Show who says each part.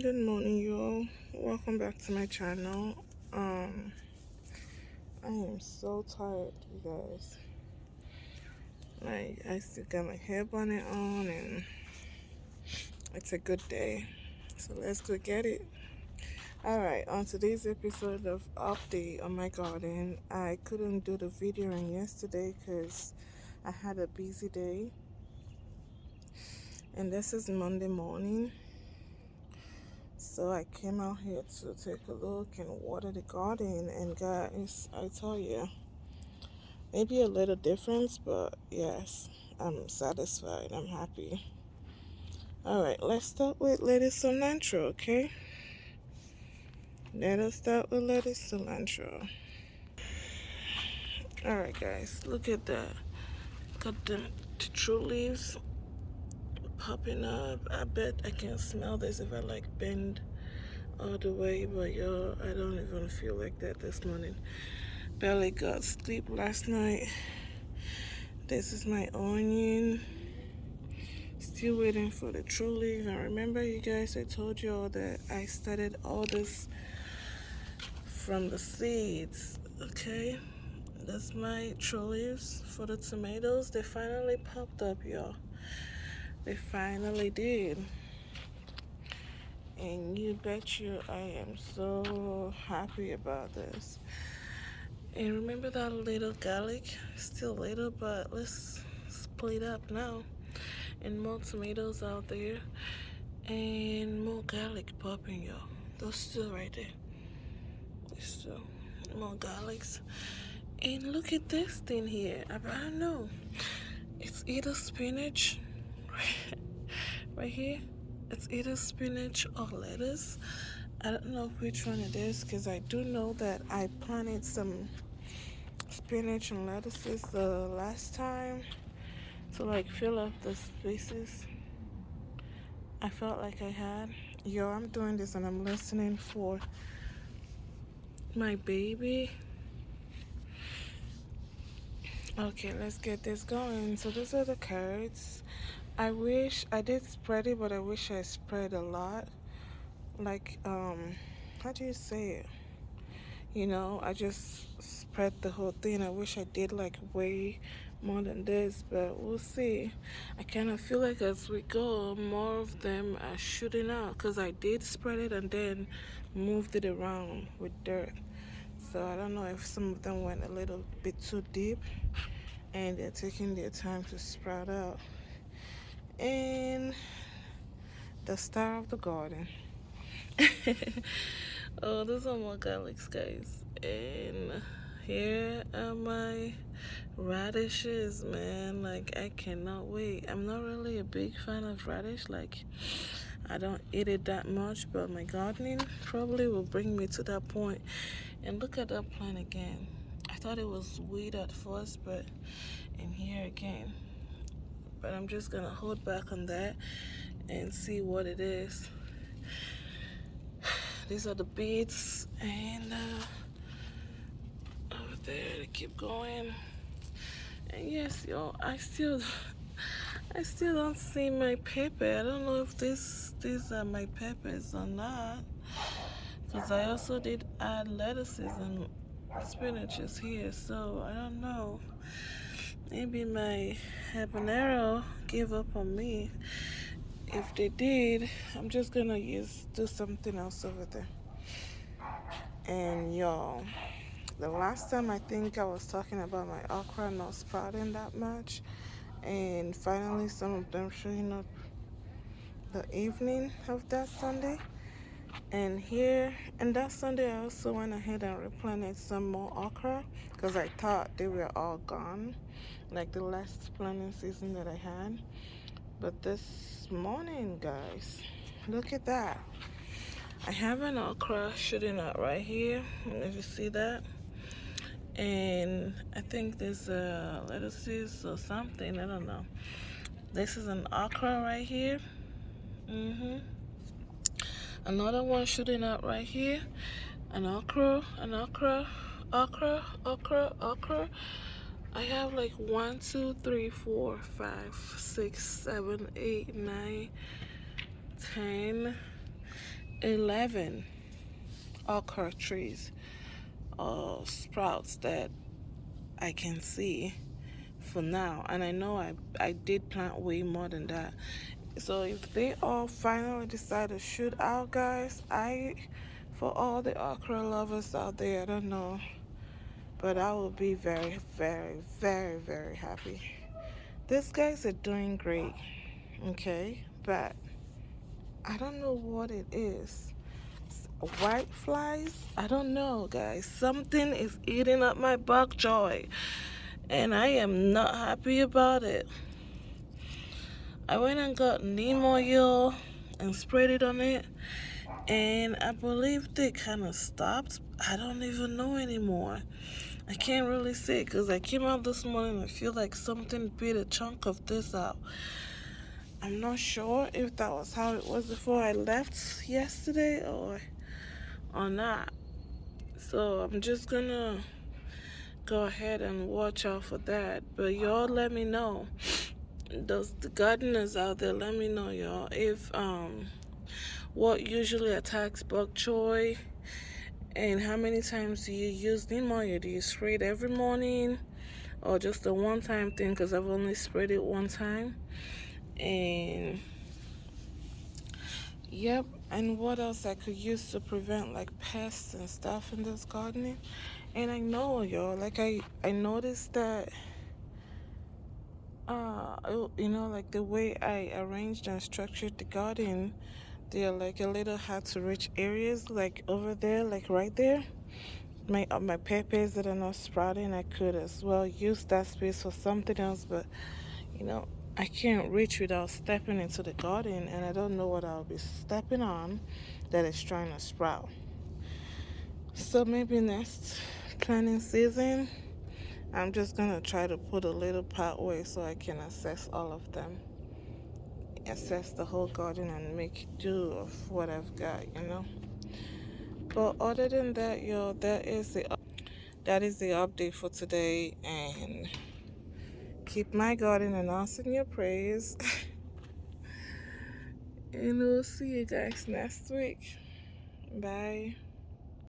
Speaker 1: Good morning, you all. Welcome back to my channel. I am so tired, you guys. Like, I still got my hair bonnet on, and it's a good day. So let's go get it. Alright, on today's episode of Update on my garden, I couldn't do the videoing yesterday because I had a busy day. And this is Monday morning. So I came out here to take a look and water the garden, and guys, I tell you, maybe a little difference, but yes, I'm satisfied. I'm happy. Alright, let's start with lettuce cilantro, okay? Let us start with lettuce cilantro. Alright, guys, look at that. Got the true leaves popping up. I bet I can smell this if I like bend all the way, but yo, I don't even feel like that this morning. Barely got sleep last night. This is my onion. Still waiting for the true leaf. And remember, you guys, I told you all that I started all this from the seeds. Okay, that's my true leaves for the tomatoes. They finally popped up, y'all. They finally did. And you bet you I am so happy about this. And remember that little garlic? Still little, but let's split up now. And more tomatoes out there. And more garlic popping, y'all. Those still right there. There's still more garlics. And look at this thing here. I don't know. It's either spinach right here. It's either spinach or lettuce. I don't know which one it is because I do know that I planted some spinach and lettuces the last time to like fill up the spaces I felt like I had. Yo, I'm doing this and I'm listening for my baby. Okay, let's get this going. So these are the carrots. I wish I did spread it, but I wish I spread a lot. Like, how do you say it? You know, I just spread the whole thing. I wish I did like way more than this, but we'll see. I kind of feel like as we go, more of them are shooting out because I did spread it and then moved it around with dirt. So I don't know if some of them went a little bit too deep and they're taking their time to sprout out. And the star of the garden. Oh, those are more garlics, guys. And here are my radishes, man. Like, I cannot wait. I'm not really a big fan of radish. Like, I don't eat it that much, but my gardening probably will bring me to that point. And look at that plant again. I thought it was weed at first, but in here again. But I'm just gonna hold back on that and see what it is. These are the beets, and over there they keep going. And yes, y'all, I still don't see my pepper. I don't know if these are my peppers or not, because I also did add lettuces and spinaches here, so I don't know. Maybe my habanero gave up on me. If they did, I'm just gonna do something else over there. And y'all, the last time I think I was talking about my okra not sprouting that much, and finally some of them showing up the evening of that Sunday. And here, and that Sunday I also went ahead and replanted some more okra because I thought they were all gone, like the last planting season that I had. But this morning, guys, look at that. I have an okra shooting out right here. If you see that. And I think there's lettuces or something. I don't know. This is an okra right here. Another one shooting out right here. An okra, okra. I have like 1, 2, 3, 4, 5, 6, 7, 8, 9, 10, 11 okra trees or sprouts that I can see for now, and I know I did plant way more than that. So if they all finally decide to shoot out, guys, for all the okra lovers out there, I don't know, but I will be very, very, very, very happy. These guys are doing great, okay, but I don't know what it is. White flies? I don't know, guys. Something is eating up my bok choy, and I am not happy about it. I went and got neem oil and sprayed it on it, and I believe they kind of stopped. I don't even know anymore. I can't really say because I came out this morning and I feel like something bit a chunk of this out. I'm not sure if that was how it was before I left yesterday or not. So I'm just gonna go ahead and watch out for that. But y'all let me know. Those the gardeners out there, let me know, y'all, if what usually attacks bok choy, and how many times do you use neem oil? Do you spray it every morning or just a one-time thing? Because I've only sprayed it one time. And yep, and what else I could use to prevent like pests and stuff in this gardening? And I know, y'all, like I noticed that like the way I arranged and structured the garden, there are like a little hard to reach areas like over there, like right there. My peppers that are not sprouting, I could as well use that space for something else, but you know, I can't reach without stepping into the garden, and I don't know what I'll be stepping on that is trying to sprout. So maybe next planting season, I'm just gonna try to put a little pathway so I can access all of them, access the whole garden, and make do of what I've got. But other than that, y'all, that is the update for today, and keep my garden and us in your praise. And we'll see you guys next week. Bye.